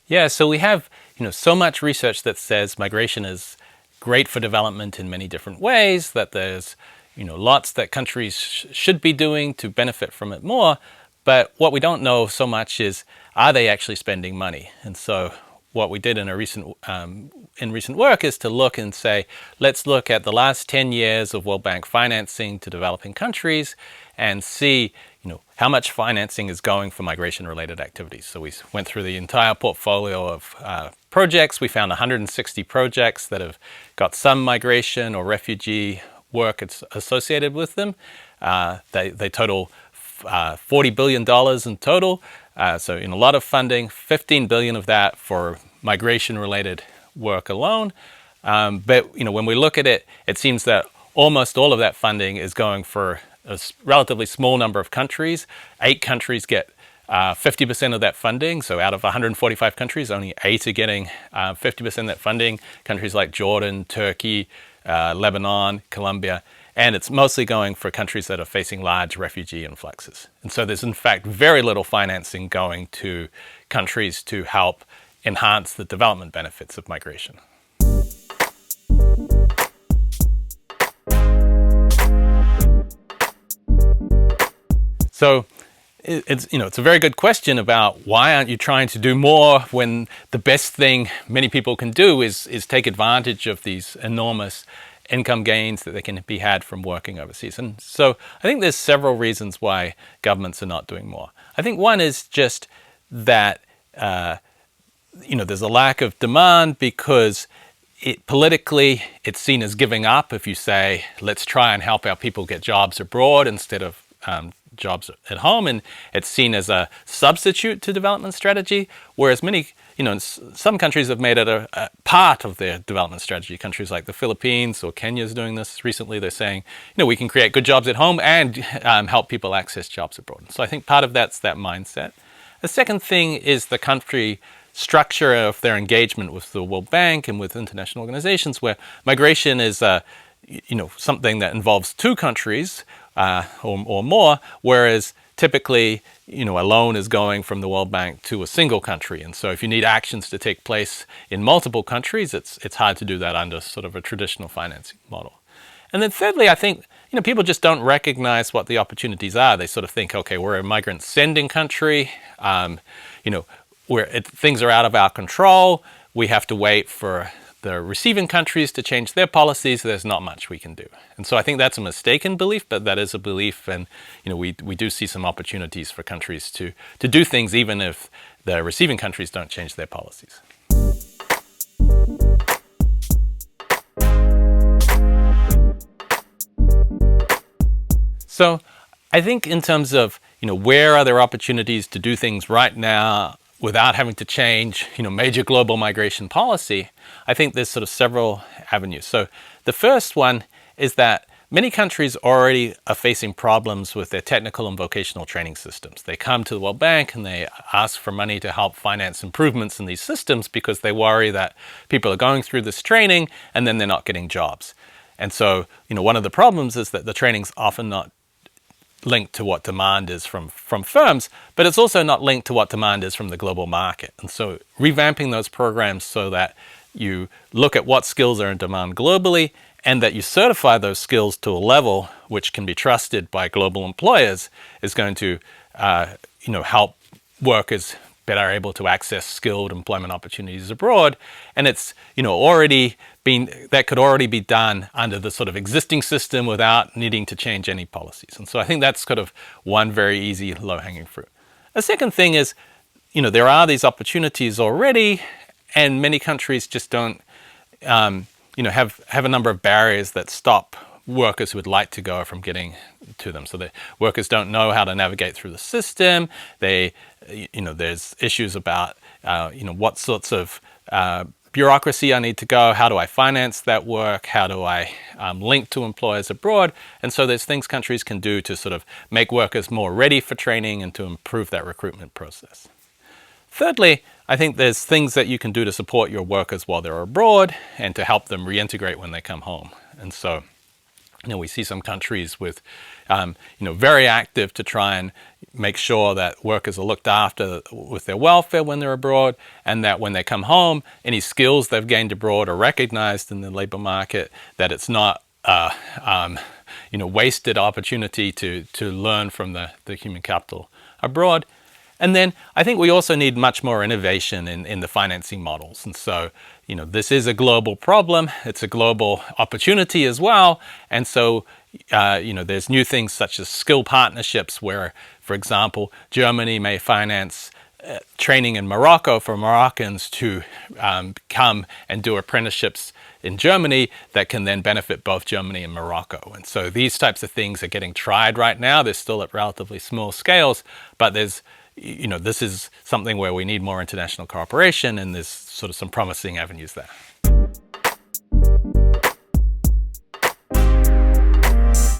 Yeah, so we have so much research that says migration is great for development in many different ways, that there's lots that countries should be doing to benefit from it more. But what we don't know so much is, are they actually spending money? And so what we did in recent work is to look and say, let's look at the last 10 years of World Bank financing to developing countries and see how much financing is going for migration-related activities. So we went through the entire portfolio of projects. We found 160 projects that have got some migration or refugee work associated with them. They total $40 billion in total. So in a lot of funding, 15 billion of that for migration-related work alone. But when we look at it, it seems that almost all of that funding is going for a relatively small number of countries. 8 countries get 50% of that funding. So out of 145 countries, only 8 are getting 50% of that funding. Countries like Jordan, Turkey, Lebanon, Colombia. And it's mostly going for countries that are facing large refugee influxes. And so there's in fact very little financing going to countries to help enhance the development benefits of migration. So it's a very good question about why aren't you trying to do more when the best thing many people can do is take advantage of these enormous income gains that they can be had from working overseas. And so I think there's several reasons why governments are not doing more. I think one is just that there's a lack of demand because politically it's seen as giving up if you say, let's try and help our people get jobs abroad instead of jobs at home, and it's seen as a substitute to development strategy, whereas some countries have made it a part of their development strategy. Countries like the Philippines or Kenya is doing this recently. They're saying, we can create good jobs at home and help people access jobs abroad. So I think part of that's that mindset. The second thing is the country structure of their engagement with the World Bank and with international organizations, where migration is something that involves 2 countries or more, whereas typically, a loan is going from the World Bank to a single country. And so if you need actions to take place in multiple countries, it's hard to do that under sort of a traditional financing model. And then thirdly, I think, people just don't recognize what the opportunities are. They sort of think, okay, we're a migrant sending country, things are out of our control. We have to wait for the receiving countries to change their policies. There's not much we can do. And so I think that's a mistaken belief, but that is a belief. And we do see some opportunities for countries to do things even if the receiving countries don't change their policies. So I think in terms of where are there opportunities to do things right now without having to change, major global migration policy, I think there's sort of several avenues. So the first one is that many countries already are facing problems with their technical and vocational training systems. They come to the World Bank and they ask for money to help finance improvements in these systems because they worry that people are going through this training and then they're not getting jobs. And so, one of the problems is that the training's often not linked to what demand is from firms, but it's also not linked to what demand is from the global market. And so revamping those programs so that you look at what skills are in demand globally and that you certify those skills to a level which can be trusted by global employers is going to help workers better able to access skilled employment opportunities abroad. And it's that could already be done under the sort of existing system without needing to change any policies. And so I think that's kind of one very easy low-hanging fruit. The second thing is, there are these opportunities already, and many countries just don't, have a number of barriers that stop workers who would like to go from getting to them. So the workers don't know how to navigate through the system. There's issues about, what sorts of bureaucracy I need to go. How do I finance that work? How do I link to employers abroad? And so there's things countries can do to sort of make workers more ready for training and to improve that recruitment process. Thirdly, I think there's things that you can do to support your workers while they're abroad and to help them reintegrate when they come home. And so We see some countries with, very active to try and make sure that workers are looked after with their welfare when they're abroad, and that when they come home, any skills they've gained abroad are recognized in the labor market, that it's not wasted opportunity to learn from the human capital abroad. And then I think we also need much more innovation in the financing models. And so, this is a global problem. It's a global opportunity as well. And so, there's new things such as skill partnerships where, for example, Germany may finance training in Morocco for Moroccans to come and do apprenticeships in Germany that can then benefit both Germany and Morocco. And so these types of things are getting tried right now. They're still at relatively small scales, but this is something where we need more international cooperation, and there's sort of some promising avenues there.